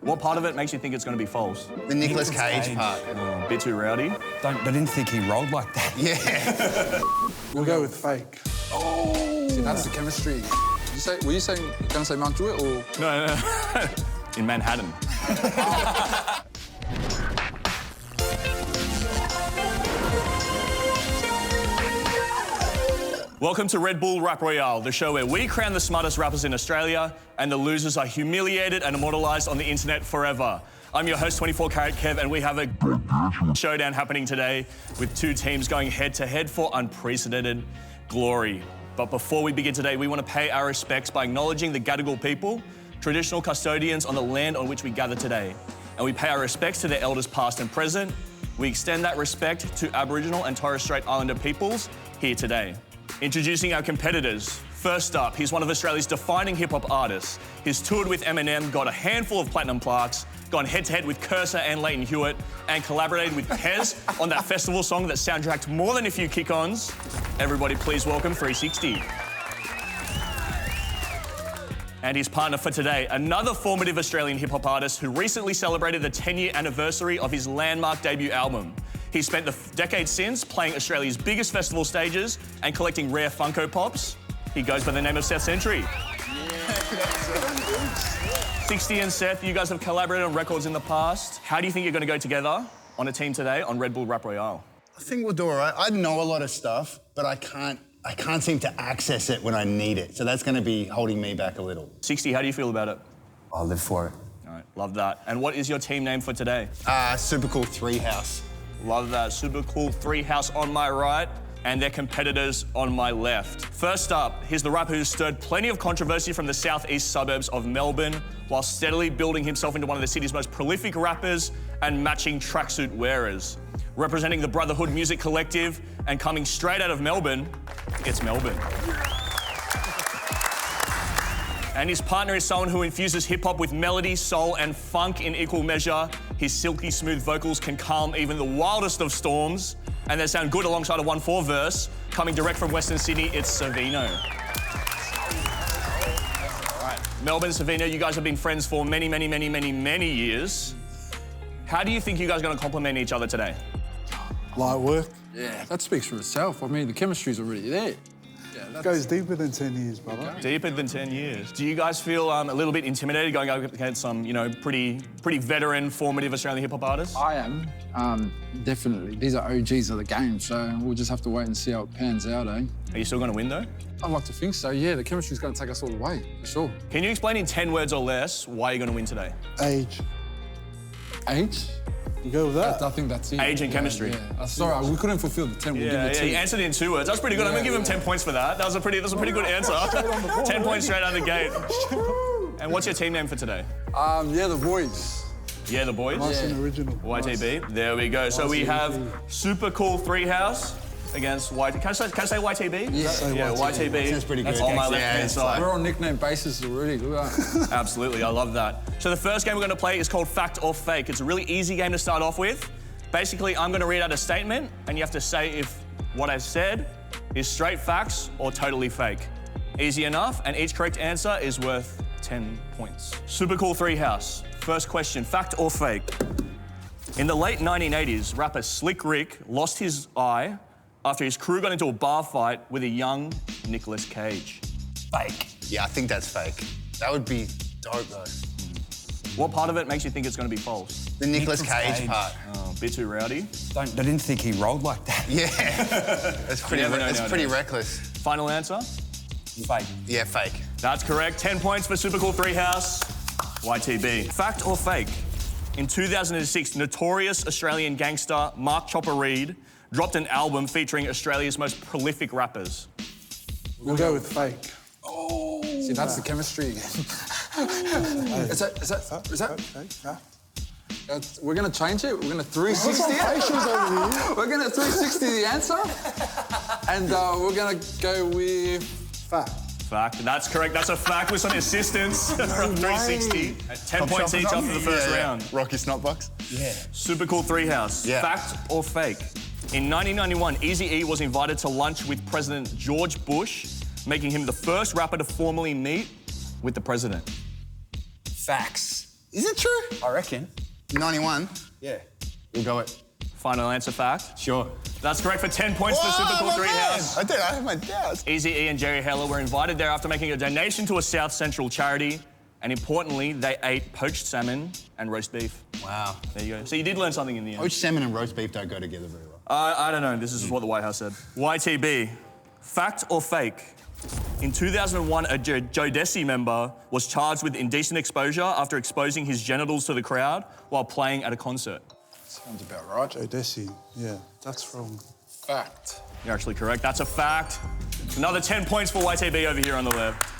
What part of it makes you think it's going to be false? The Nicolas Cage part. A bit too rowdy. I didn't think he rolled like that. Yeah. We'll go with fake. Oh! See, that's the chemistry. Were you saying, going to say Mount Druitt or...? No. In Manhattan. Welcome to Red Bull Rap Royale, the show where we crown the smartest rappers in Australia and the losers are humiliated and immortalised on the internet forever. I'm your host, 24 Karat Kev, and we have a showdown happening today with two teams going head-to-head for unprecedented glory. But before we begin today, we want to pay our respects by acknowledging the Gadigal people, traditional custodians on the land on which we gather today. And we pay our respects to their elders past and present. We extend that respect to Aboriginal and Torres Strait Islander peoples here today. Introducing our competitors. First up, he's one of Australia's defining hip-hop artists. He's toured with Eminem, got a handful of platinum plaques, gone head-to-head with Cursor and Leighton Hewitt, and collaborated with Pez on that festival song that soundtracked more than a few kick-ons. Everybody please welcome 360. And his partner for today, another formative Australian hip-hop artist who recently celebrated the 10-year anniversary of his landmark debut album. He spent the decade since playing Australia's biggest festival stages and collecting rare Funko Pops. He goes by the name of Seth Sentry. Yeah. 60 and Seth, you guys have collaborated on records in the past. How do you think you're going to go together on a team today on Red Bull Rap Royale? I think we'll do all right. I know a lot of stuff, but I can't seem to access it when I need it. So that's going to be holding me back a little. 60, how do you feel about it? I'll live for it. All right, love that. And what is your team name for today? Super Cool 3 House. Love that. Super Cool 3 House on my right and their competitors on my left. First up, here's the rapper who stirred plenty of controversy from the southeast suburbs of Melbourne while steadily building himself into one of the city's most prolific rappers and matching tracksuit wearers. Representing the Brotherhood Music Collective and coming straight out of Melbourne, it's Melbourne. And his partner is someone who infuses hip-hop with melody, soul, and funk in equal measure. His silky smooth vocals can calm even the wildest of storms, and they sound good alongside a 1/4 verse. Coming direct from Western Sydney, it's SVNO. All right, Melbourne, SVNO, you guys have been friends for many years. How do you think you guys are going to complement each other today? Light work. Yeah, that speaks for itself. I mean, the chemistry's already there. It goes deeper than 10 years, brother. Okay. Deeper than 10 years. Do you guys feel a little bit intimidated going up against some, pretty veteran, formative Australian hip-hop artists? I am, definitely. These are OGs of the game, so we'll just have to wait and see how it pans out, eh? Are you still going to win, though? I'd like to think so, yeah. The chemistry's going to take us all the way, for sure. Can you explain in 10 words or less why you're going to win today? Age. Age? You go with that? I think that's it. Age and chemistry. Yeah. Sorry, we couldn't fulfill the 10. We'll give it 2. You answered it in 2 words. That's pretty good. I'm going to give him 10 points for that. That's a pretty good answer. 10 points straight out of the gate. And what's your team name for today? Yeah, the boys. Yeah, the boys? Nice and original. YTB. There we go. So we have Super Cool 3 House against YTB. Can I say YTB? Yeah, YTB. That's pretty good. On my left-hand side. We're on nickname basis already, look at that. Absolutely, I love that. So the first game we're going to play is called Fact or Fake. It's a really easy game to start off with. Basically, I'm going to read out a statement, and you have to say if what I've said is straight facts or totally fake. Easy enough, and each correct answer is worth 10 points. Super Cool 3 House. First question, fact or fake? In the late 1980s, rapper Slick Rick lost his eye after his crew got into a bar fight with a young Nicolas Cage. Fake. Yeah, I think that's fake. That would be dope, though. What part of it makes you think it's going to be false? The Nicolas Cage part. Oh, a bit too rowdy. I didn't think he rolled like that. Yeah. That's pretty reckless. Final answer? Fake. Yeah, fake. That's correct. 10 points for Super Cool 3 House. YTB. Fact or fake? In 2006, notorious Australian gangster Mark Chopper Reed dropped an album featuring Australia's most prolific rappers. We'll go with fake. Oh! See, that's the chemistry again. Is that? We're going to change it. We're going to 360 it. We're going to 360 the answer. And we're going to go with... Fact. Fact. That's correct. That's a fact with some assistance from 360. 10 points each after the first round. Rocky Snotbox. Yeah. Super Cool 3 House. Yeah. Fact or fake? In 1991, Eazy-E was invited to lunch with President George Bush, making him the first rapper to formally meet with the president. Facts. Is it true? I reckon. 91. Yeah. We'll go it. Final answer fact. Sure. That's correct for 10 points for Super Cool 3 House. I have my doubts. Easy-E and Jerry Heller were invited there after making a donation to a South Central charity. And importantly, they ate poached salmon and roast beef. Wow. There you go. So you did learn something in the end. Poached salmon and roast beef don't go together very well. I don't know. This is what the White House said. YTB, fact or fake? In 2001, a Jodeci member was charged with indecent exposure after exposing his genitals to the crowd while playing at a concert. Sounds about right. Odessi, yeah, that's wrong. Fact. You're actually correct. That's a fact. Another 10 points for YTB over here on the left.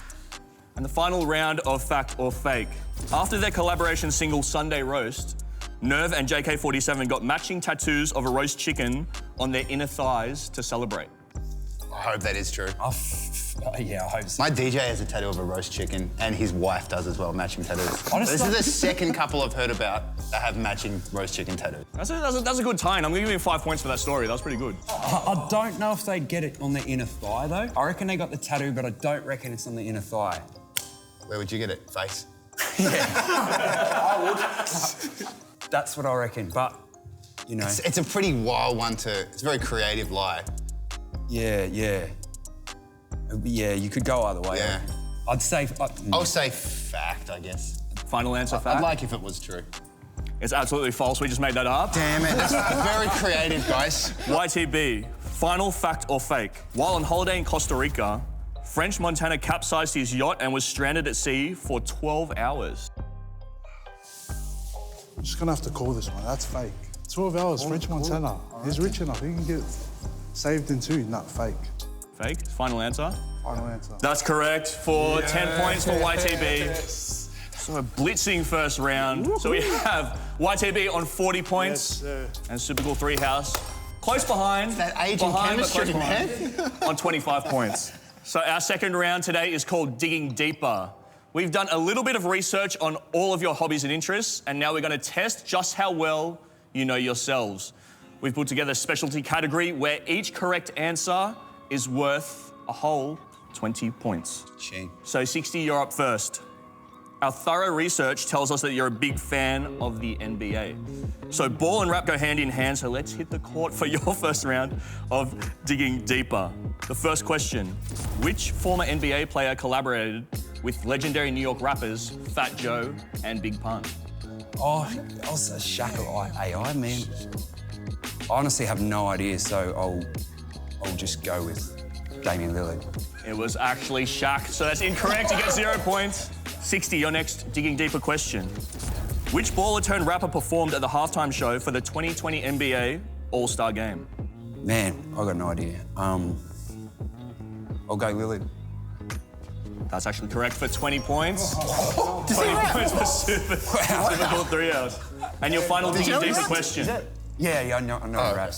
And the final round of fact or fake. After their collaboration single Sunday Roast, Nerve and JK47 got matching tattoos of a roast chicken on their inner thighs to celebrate. I hope that is true. Yeah, I hope so. My DJ has a tattoo of a roast chicken, and his wife does as well, matching tattoos. Honestly, This is the second couple I've heard about that have matching roast chicken tattoos. That's a good tie. I'm going to give you 5 points for that story. That was pretty good. I don't know if they get it on the inner thigh, though. I reckon they got the tattoo, but I don't reckon it's on the inner thigh. Where would you get it? Face? That's what I reckon, but, you know. It's a pretty wild one to... It's a very creative lie. Yeah. Yeah, you could go either way. Yeah. I'd say... I'll say fact, I guess. Final answer fact? I'd like if it was true. It's absolutely false. We just made that up. Damn it, that's very creative, guys. YTB, final fact or fake? While on holiday in Costa Rica, French Montana capsized his yacht and was stranded at sea for 12 hours. I'm just gonna have to call this one. That's fake. 12 hours, French Montana. He's rich enough. He can get saved in 2. Not fake. Fake? Final answer? Final answer. That's correct for 10 points for YTB. So a blitzing first round. So we have YTB on 40 points and Super Cool 3 House close behind. That age and chemistry, man. On 25 points. So our second round today is called Digging Deeper. We've done a little bit of research on all of your hobbies and interests, and now we're going to test just how well you know yourselves. We've put together a specialty category where each correct answer is worth a whole 20 points. Shame. So 60, you're up first. Our thorough research tells us that you're a big fan of the NBA. So ball and rap go hand in hand, so let's hit the court for your first round of Digging Deeper. The first question, which former NBA player collaborated with legendary New York rappers Fat Joe and Big Pun? Oh, I was a Shaq or AI, man. I honestly have no idea, so I'll just go with Damian Lillard. It was actually Shaq, so that's incorrect. You get 0 points. 60, your next Digging Deeper question. Which baller turned rapper performed at the halftime show for the 2020 NBA All-Star Game? Man, I got no idea. I'll go Lillard. That's actually correct for 20 points. 20 points for Super Cool 3 Hours. And your final Digging Deeper question. Yeah, I know rap.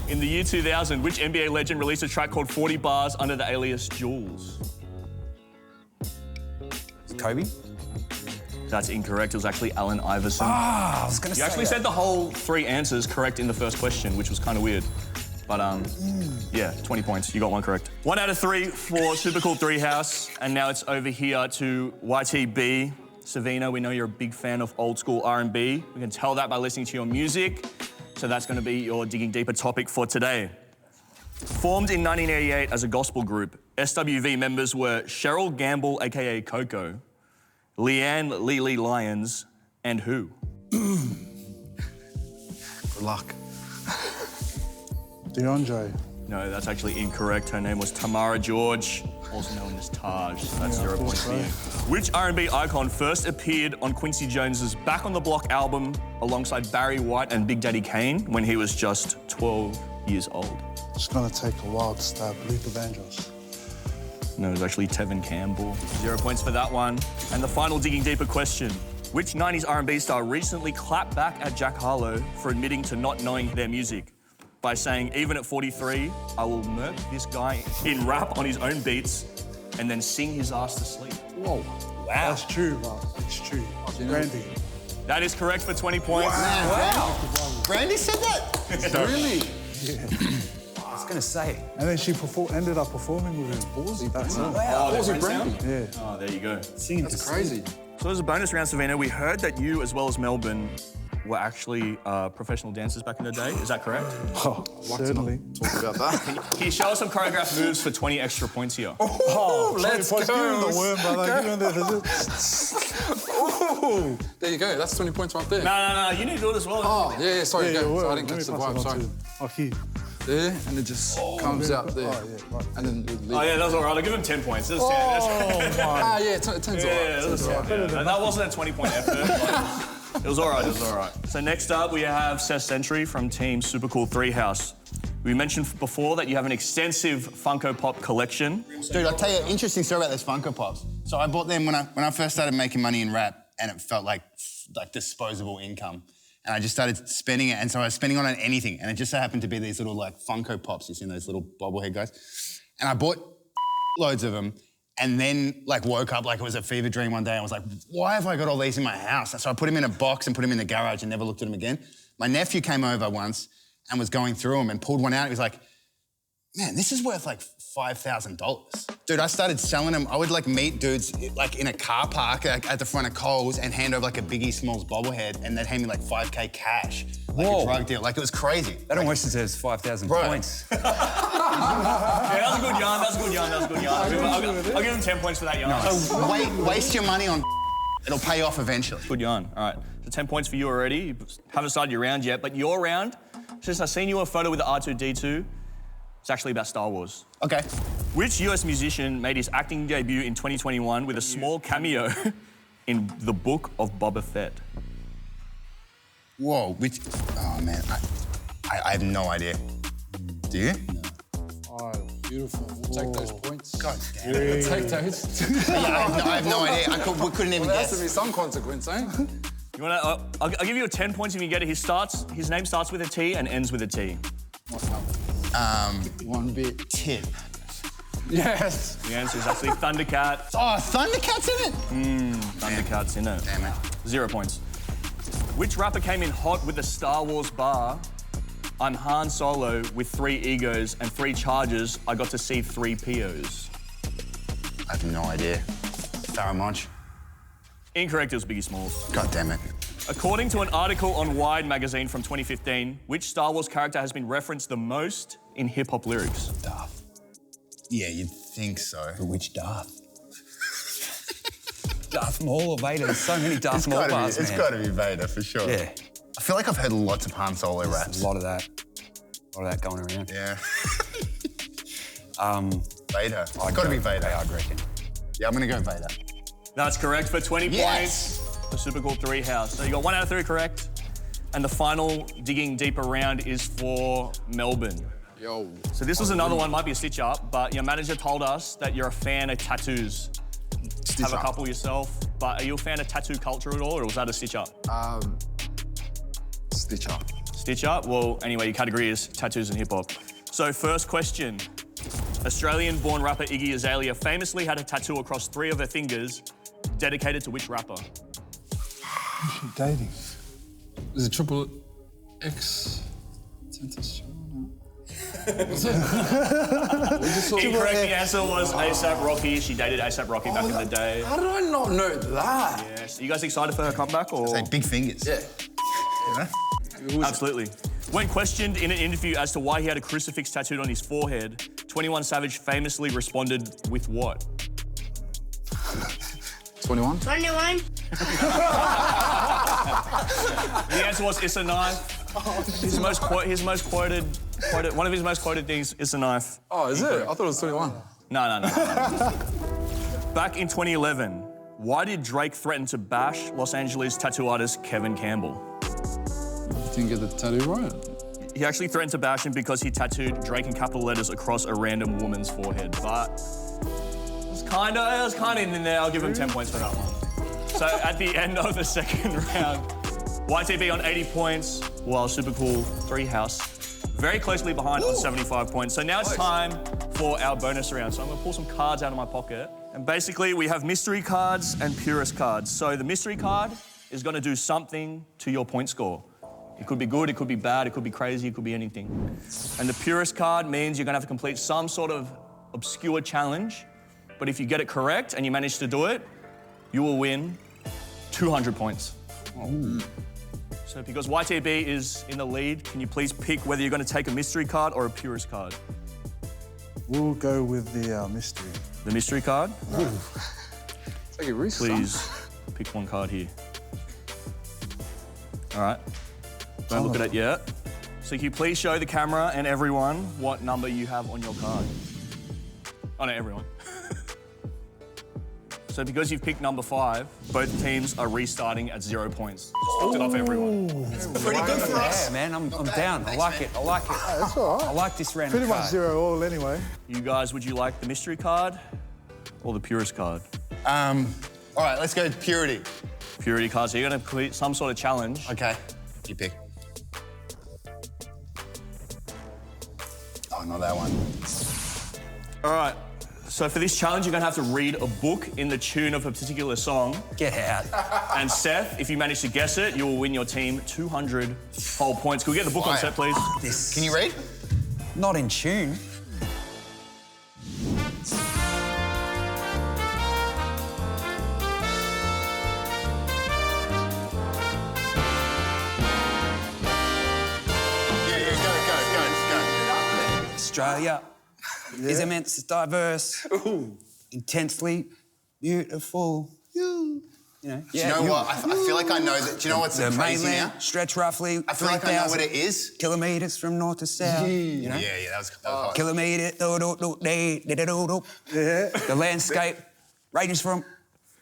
In the year 2000, which NBA legend released a track called 40 Bars under the alias Jules? Kobe? That's incorrect. It was actually Allen Iverson. Ah, I was going to say You actually said the whole 3 answers correct in the first question, which was kind of weird. But, yeah, 20 points. You got 1 correct. 1 out of 3 for Super Cool 3 House. And now it's over here to YTB. SVNO, we know you're a big fan of old school R&B. We can tell that by listening to your music. So that's going to be your Digging Deeper topic for today. Formed in 1988 as a gospel group, SWV members were Cheryl Gamble, aka Coco, Leanne Lele Lyons, and who? Good luck. DeAndre. No, that's actually incorrect. Her name was Tamara George, also known as Taj. So that's 0 points for you. Which R&B icon first appeared on Quincy Jones's Back on the Block album alongside Barry White and Big Daddy Kane when he was just 12 years old? Just gonna take a wild stab. Luther Vandross. No, it was actually Tevin Campbell. 0 points for that one. And the final Digging Deeper question. Which 90s R&B star recently clapped back at Jack Harlow for admitting to not knowing their music by saying, even at 43, I will murk this guy in rap on his own beats and then sing his ass to sleep? Whoa. Wow. That's true, man. It's true. Brandy. That is correct for 20 points. Wow. Brandy said that? Really? Yeah. I was going to say. And then she ended up performing with him. Ballsy, that's it. Wow. Was it Brandy? Yeah. Oh, there you go. Singing That's crazy. So as a bonus round, SVNO, we heard that you, as well as Melbourne, were actually professional dancers back in the day. Is that correct? Oh, certainly. Talk about that. Can you show us some choreographed moves for 20 extra points here? Oh, let's go. Give him the worm, brother. Give him the... Oh, there you go. That's 20 points right there. No. You need to do it as well. Oh, yeah, sorry, Yeah, go. yeah, So I didn't catch the vibe, sorry. Okay. There, and it just comes out there. Oh, yeah, right. And then you leave. Oh, yeah, that was all right. I'll give him 10 points. That's 10. Ah, yeah, 10's all right. Yeah, that was all right. Yeah. That wasn't a 20-point effort. It was all right. So next up, we have Seth Sentry from Team Super Cool 3 House. We mentioned before that you have an extensive Funko Pop collection. Dude, I'll tell you an interesting story about those Funko Pops. So I bought them when I first started making money in rap, and it felt like disposable income. And I just started spending it, and so I was spending on anything, and it just so happened to be these little like Funko Pops. You seen those little bobblehead guys? And I bought loads of them, and then like woke up like it was a fever dream one day. I was like, why have I got all these in my house? So I put them in a box and put them in the garage and never looked at them again. My nephew came over once and was going through them and pulled one out. He was like, man, this is worth like $5,000. Dude, I started selling them. I would like meet dudes like in a car park at the front of Coles and hand over like a Biggie Smalls bobblehead, and they'd hand me like 5K cash. Like a drug deal. Like it was crazy. That almost deserves 5,000 points. Yeah, that was a good yarn. I'll give him 10 points for that yarn. So waste your money on it'll pay off eventually. Good yarn. All right, so 10 points for you already. You haven't started your round yet, but your round, since I've seen you a photo with the R2-D2, it's actually about Star Wars. Okay. Which US musician made his acting debut in 2021 with a small cameo in the Book of Boba Fett? Whoa, oh man, I have no idea. Do you? Oh, Beautiful. We'll take those points. God damn it. Take those. I have no idea. We couldn't even Well, there has guess. to be some consequence, eh? You wanna? I'll give you 10 points if you get it. His name starts with a T and ends with a T. One bit. Tip. Yes. The answer is actually Thundercat. Oh, Thundercat's in it? Thundercat's in it. Damn it. 0 points. Which rapper came in hot with the Star Wars bar? I'm Han Solo with 3 egos and 3 charges. I got to see 3 POs. I have no idea. Tharamonch. Incorrect, it was Biggie Smalls. God damn it. According to an article on Wide magazine from 2015, which Star Wars character has been referenced the most in hip-hop lyrics? Darth. Yeah, you'd think so. But which Darth? Darth Maul or Vader? There's so many Darth Maul bars, man. It's got to be Vader, for sure. Yeah. I feel like I've heard lots of Han Solo There's raps. a lot of that going around. Yeah. I'd Vader. It's got to be Vader. I'd reckon. Yeah, I'm going to go Vader. That's correct for 20 Yes! points for Super Cool 3 House. So you got 1 out of 3 correct. And the final digging deeper round is for Melbourne. Yo. So this was another one, might be a stitch up, but your manager told us that you're a fan of tattoos. Have a couple yourself, but are you a fan of tattoo culture at all, or was that a stitch up? Stitch up. Stitch up? Well, anyway, your category is tattoos and hip hop. So first question. Australian-born rapper Iggy Azalea famously had a tattoo across 3 of her fingers, dedicated to which rapper? Dating. Is it triple X? Incorrect, the answer was A$AP Rocky. She dated A$AP Rocky back in the day. How did I not know that? Yes. Are you guys excited for her comeback, or? Say big fingers. Yeah. Absolutely. When questioned in an interview as to why he had a crucifix tattooed on his forehead, 21 Savage famously responded with what? 21? 21. The answer was, it's a knife. His most quoted, one of his most quoted things is a knife. Oh, is it? I thought it was 21. No. Back in 2011, why did Drake threaten to bash Los Angeles tattoo artist Kevin Campbell? You didn't get the tattoo right. He actually threatened to bash him because he tattooed Drake in capital letters across a random woman's forehead, but it was kind of in there. I'll give him 10 points for that one. So at the end of the second round, YTB on 80 points, while Super Cool 3 House very closely behind on 75 points. So now it's time for our bonus round. So I'm gonna pull some cards out of my pocket. And basically we have mystery cards and Purist cards. So the mystery card is gonna do something to your point score. It could be good, it could be bad, it could be crazy, it could be anything. And the Purist card means you're gonna have to complete some sort of obscure challenge. But if you get it correct and you manage to do it, you will win 200 points. So because YTB is in the lead, can you please pick whether you're going to take a mystery card or a Purist card? We'll go with the mystery. The mystery card? Take a risk, Please pick one card here. All right. Don't look at it yet. So can you please show the camera and everyone what number you have on your card? Oh, no, everyone. So because you've picked number 5, both teams are restarting at 0 points. Just looked it off everyone. Pretty good for us. Yeah, man, I'm down. I like it. I like it. That's all right. I like this random Pretty much card. 0 all anyway. You guys, would you like the mystery card or the Purist card? All right, let's go Purity. Purity card. So you're going to complete some sort of challenge. Okay, you pick. Oh, not that one. All right. So for this challenge, you're going to have to read a book in the tune of a particular song. Get out. And Seth, if you manage to guess it, you will win your team 200 whole points. Can we get the book on set, please? This. Can you read? Not in tune. Go. Australia is immense, diverse, intensely beautiful. You know, Do you know what? I feel like I know that. Do you know what's the crazy mainland now? stretch roughly I feel like I know what it 3,000 is. kilometres from north to south. You know? Yeah, that was hard. Kilometre, the landscape ranges from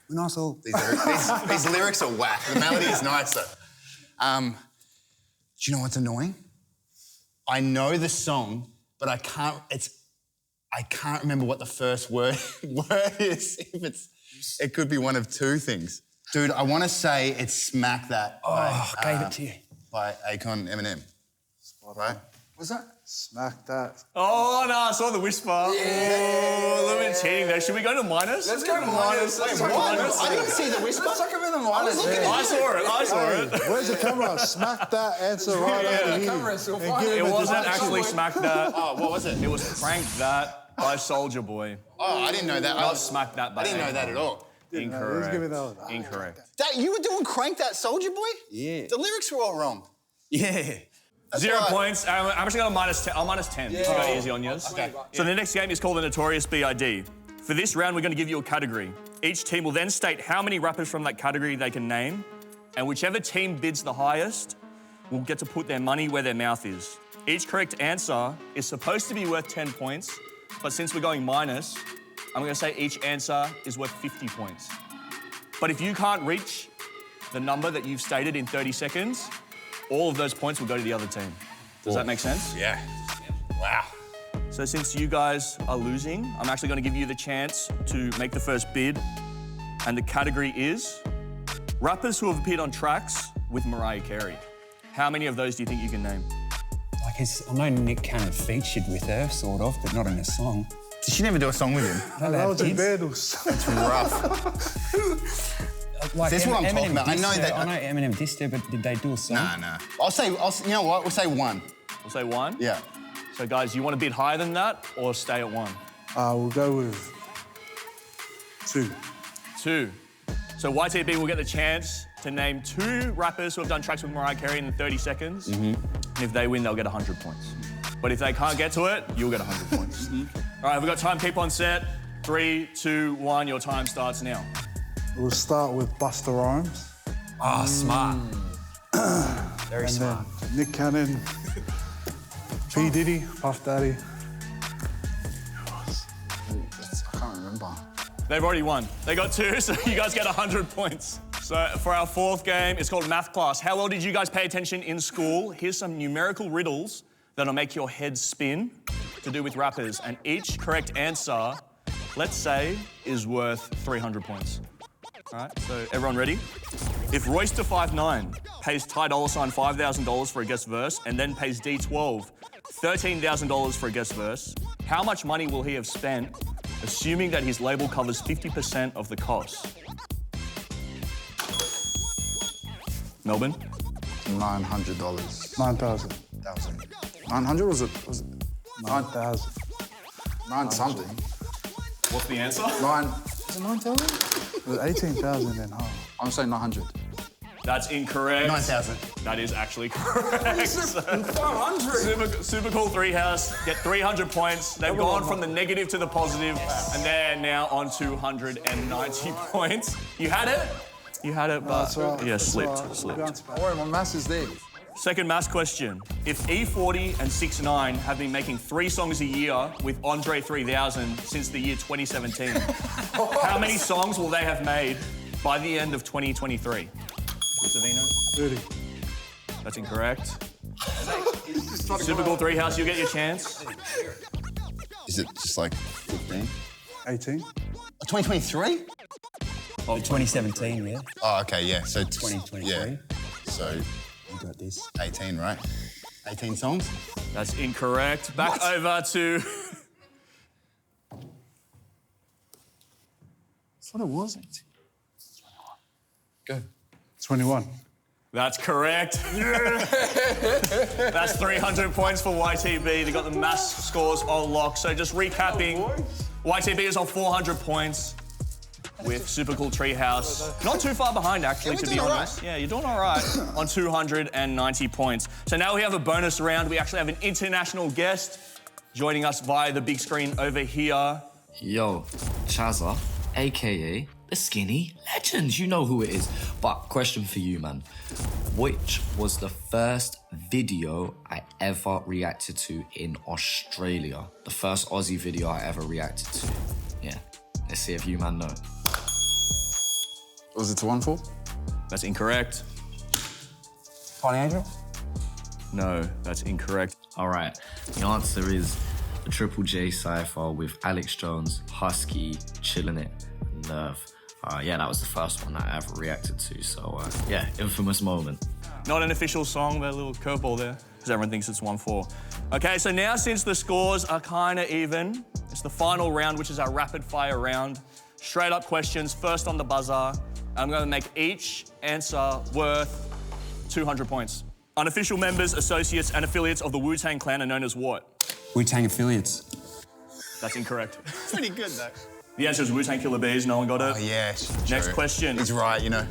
nice little. These lyrics are whack. The melody is nice though. Do you know what's annoying? I know the song, but I can't remember what the first word is. It could be one of two things. Dude, I want to say it's Smack That. Gave it to you. By Akon Eminem. Right? What's that? Smack that. Oh, no, I saw the whisper. Oh, a little bit cheating there. Should we go to minus? Let's go to minus. Let's go to minus. I didn't see the whisper. Let's talk about the minus. I saw it. Where's the camera? Smack that answer right over here. camera is still And fine. give him It a wasn't deduction. actually Smack That. Oh, what was it? It was Crank That by Soulja Boy. Oh, I didn't know that. Not Smack That by I didn't know Akon. that at all. Incorrect. give me that one. Incorrect. That you were doing Crank That Soldier Boy? Yeah. The lyrics were all wrong. Yeah. 0 right. points. I'm actually going to minus 10. I'll minus 10. Just to go easy on yours. Okay. So the next game is called the Notorious B.I.D. For this round, we're going to give you a category. Each team will then state how many rappers from that category they can name, and whichever team bids the highest will get to put their money where their mouth is. Each correct answer is supposed to be worth 10 points, but since we're going minus, I'm going to say each answer is worth 50 points. But if you can't reach the number that you've stated in 30 seconds, all of those points will go to the other team. Does that make sense? Yeah. Wow. So since you guys are losing, I'm actually going to give you the chance to make the first bid. And the category is rappers who have appeared on tracks with Mariah Carey. How many of those do you think you can name? Like I know Nick Cannon featured with her, sort of, but not in a song. Did she never do a song with him? I don't That have was a kids. Vandals. It's rough. Like This is what I'm talking about. I know dissed her. that- I know Eminem dissed her, but did they do a song? Nah. You know what? We'll say 1. We'll say 1. Yeah. So guys, you want to bid higher than that or stay at 1? We'll go with 2. 2. So YTB will get the chance to name 2 rappers who have done tracks with Mariah Carey in 30 seconds. And if they win, they'll get 100 points. But if they can't get to it, you'll get 100 points. All right, have we got time? Keep on set. 3, 2, 1, your time starts now. We'll start with Busta Rhymes. Ah, smart. Very And smart. then Nick Cannon, P. Diddy, Puff Daddy. I can't remember. They've already won. They got 2, so you guys get 100 points. So for our 4th game, it's called Math Class. How well did you guys pay attention in school? Here's some numerical riddles that'll make your head spin to do with rappers. And each correct answer, let's say, is worth 300 points. All right, so everyone ready? If Royce da 5'9" pays Ty Dolla $ign $5,000 for a guest verse and then pays D12 $13,000 for a guest verse, how much money will he have spent, assuming that his label covers 50% of the cost? Melbourne? $900. 9,000. 900 was it? 9,000. 9 something. What's the answer? 9. Is it 9,000? It was 18,000 then, huh? I'm saying 900. That's incorrect. 9,000. That is actually correct. 500. Super cool Treehouse get 300 points. They've gone from the negative to the positive, and they're now on 290 points. You had it. You had it, but yeah, slipped. Don't worry, my mass is there. Second maths question. If E40 and 6ix9ine have been making 3 songs a year with Andre 3000 since the year 2017, how many songs will they have made by the end of 2023? SVNO? 30. That's incorrect. Super cool Treehouse, you get your chance. Is it just like 15? 18. 2023? 2017, yeah. Oh, okay, yeah. So 2023. Yeah. So You got this. 18, right? 18 songs? That's incorrect. Back over to... That's what it was. Go. 21. That's correct. That's 300 points for YTB. They got the mass scores on lock. So just recapping, YTB is on 400 points with Super Cool Treehouse. Not too far behind, actually, to be honest. Yeah, you're doing all right on 290 points. So now we have a bonus round. We actually have an international guest joining us via the big screen over here. Yo, Chazza, aka the Skinny Legend. You know who it is. But question for you, man. Which was the first video I ever reacted to in Australia? The first Aussie video I ever reacted to. Yeah. Let's see if you, man, know. Was it to 1-4? That's incorrect. Tiny Angel? No, that's incorrect. All right. The answer is the Triple J Cypher with Alex Jones, Husky, Chillin' It, Nerve. Yeah, that was the first one I ever reacted to. So, yeah, infamous moment. Not an official song, but a little curveball there, because everyone thinks it's 1-4. Okay, so now since the scores are kind of even, it's the final round, which is our rapid fire round. Straight up questions, first on the buzzer. I'm going to make each answer worth 200 points. Unofficial members, associates, and affiliates of the Wu-Tang Clan are known as what? Wu-Tang affiliates. That's incorrect. Pretty good, though. The answer is Wu-Tang Killer Bees. No one got it. Oh, yeah. Next question. He's right, you know.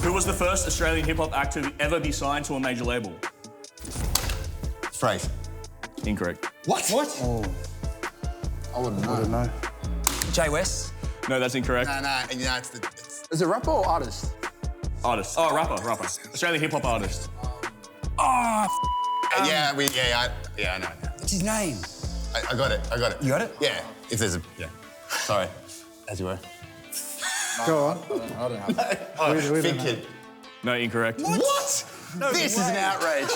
Who was the first Australian hip-hop act to ever be signed to a major label? Phrase. Incorrect. What? Oh, I wouldn't I don't know. know. Jay West. No, that's incorrect. No, it's Is it rapper or artist? Artist. Oh, rapper. Australian hip-hop artist. Oh, yeah, I know. what's his name? I got it. You got it? Yeah, if there's a, yeah. Sorry, as you were. Go on. I don't have We Big don't kid. No, incorrect. What? This is an outrage.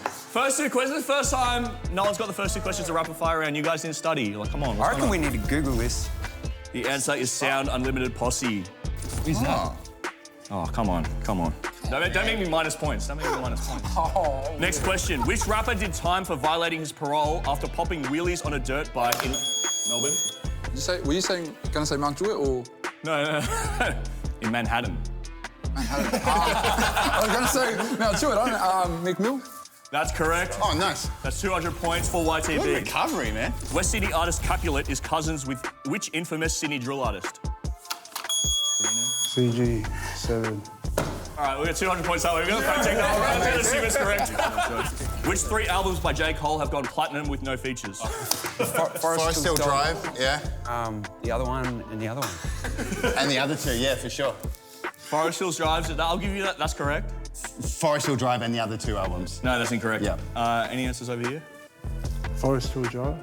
First two questions. First time no one's got the first two questions of rapid fire round. You guys didn't study. You're like, come on. I reckon we need to Google this. The answer is Sound Unlimited Posse. Who's that? Oh, come on. Don't make me minus points. Next question. Which rapper did time for violating his parole after popping wheelies on a dirt bike in Melbourne? Were you gonna say Mount Druitt or? No. In Manhattan. I was gonna say Mount Druitt, Mick Mill. That's correct. Oh, nice. That's 200 points for YTB. Good recovery, man. West Sydney artist Capulet is cousins with which infamous Sydney drill artist? CG7. All right, we got 200 points that way. We're going to fact check that. We're going to assume it's correct. Which 3 albums by J. Cole have gone platinum with no features? Forest Hill Drive, yeah. The other one and the other one. And the other two, yeah, for sure. Forest Hills Drive, I'll give you that. That's correct. Forest Hill Drive and the other 2 albums. No, that's incorrect. Yeah. Any answers over here? Forest Hill Drive.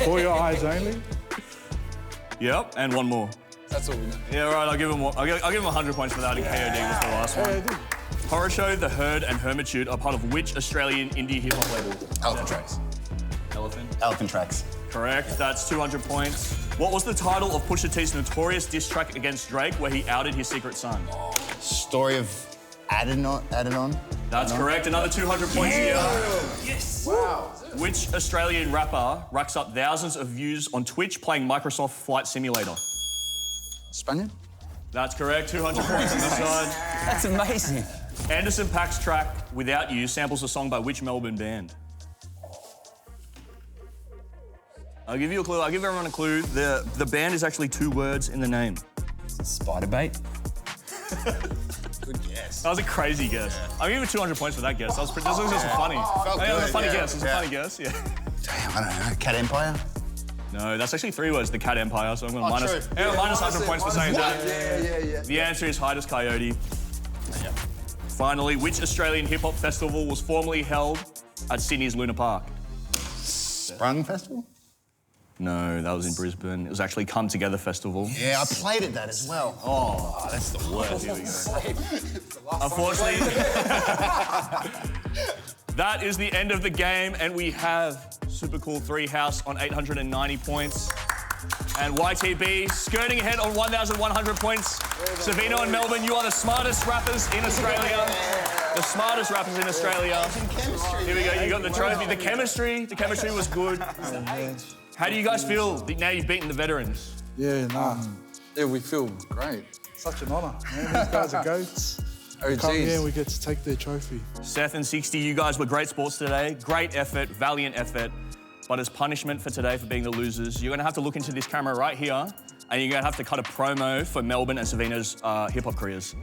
For Your Eyes Only. Yep, and one more. That's all we know. Yeah, right, I'll give him 100 points for that, and KOD was the last one. Yeah, I did. Horror Show, The Herd, and Hermitude are part of which Australian indie hip-hop label? Elephant Tracks. Elephant Tracks. Correct, that's 200 points. What was the title of Pusha T's Notorious diss track against Drake where he outed his secret son? Story of Added On. That's correct, another 200 points here. Yes! Wow. Which Australian rapper racks up thousands of views on Twitch playing Microsoft Flight Simulator? Spaniard? That's correct, 200 points on this side. That's amazing. Anderson .Paak's track, Without You, samples a song by which Melbourne band? I'll give you a clue. I'll give everyone a clue. The band is actually 2 words in the name. Spider bait. Good guess. That was a crazy guess. I'll give you 200 points for that guess. That was just funny. Felt It was a good, funny yeah, guess. It was a yeah. funny guess, yeah. Damn, I don't know. Cat Empire? No, that's actually 3 words, the Cat Empire, so I'm going to minus, true. minus 100 points for saying that. Yeah. The answer is Hydus Coyote. Finally, which Australian hip-hop festival was formerly held at Sydney's Luna Park? Sprung Festival? No, that was in Brisbane. It was actually Come Together Festival. Yeah, I played at that as well. Oh, that's the worst. Here we go. Unfortunately, that is the end of the game, and we have Super Cool 3 House on 890 points. And YTB skirting ahead on 1,100 points. SVNO and Melbourne, you are the smartest rappers in Australia. The smartest rappers in Australia. Here we go, you got the trophy. The chemistry was good. How do you guys feel now you've beaten the veterans? Yeah, nah. Yeah, we feel great. Such an honour, man. These guys are goats. Oh, Come geez. here and we get to take their trophy. Seth and 60, you guys were great sports today. Great effort, valiant effort. But as punishment for today for being the losers, you're gonna have to look into this camera right here, and you're gonna have to cut a promo for Melbourne and SVNO's hip-hop careers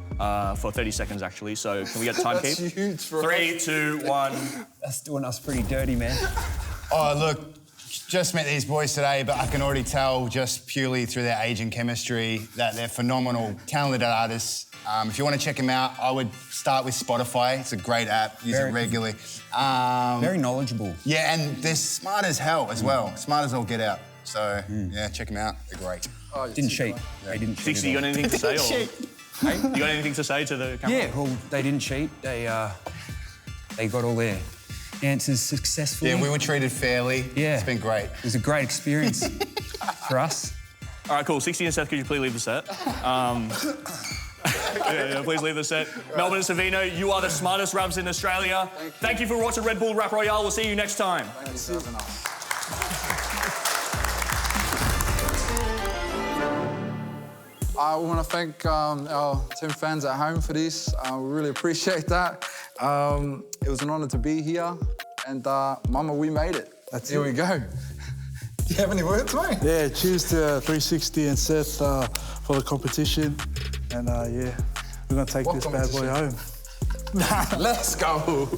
for 30 seconds, actually. So can we get a time That's keep? huge for 3, 2, 1. That's doing us pretty dirty, man. Oh, look, just met these boys today, but I can already tell just purely through their age and chemistry that they're phenomenal, talented artists. If you want to check them out, I would start with Spotify. It's a great app. Use it regularly. Very knowledgeable. Yeah, and they're smart as hell as well. Smart as all get out. So, yeah, check them out. They're great. Oh, Didn't cheat. They didn't cheat. 60, you got anything to say? Or? Hey, you got anything to say to the camera? Yeah, well, they didn't cheat. They got all their answers successfully. Yeah, we were treated fairly. Yeah. It's been great. It was a great experience for us. All right, cool. 60 and Seth, could you please leave the set? Yeah, please leave the set. Melbourne and SVNO, you are the smartest rappers in Australia. Thank you for watching Red Bull Rap Royale. We'll see you next time. I want to thank our Tim fans at home for this. We really appreciate that. It was an honour to be here. And Mama, we made it. Here we go. Do you have any words, mate? Yeah, cheers to 360 and Seth for the competition. And yeah, we're gonna take this bad boy home. Let's go.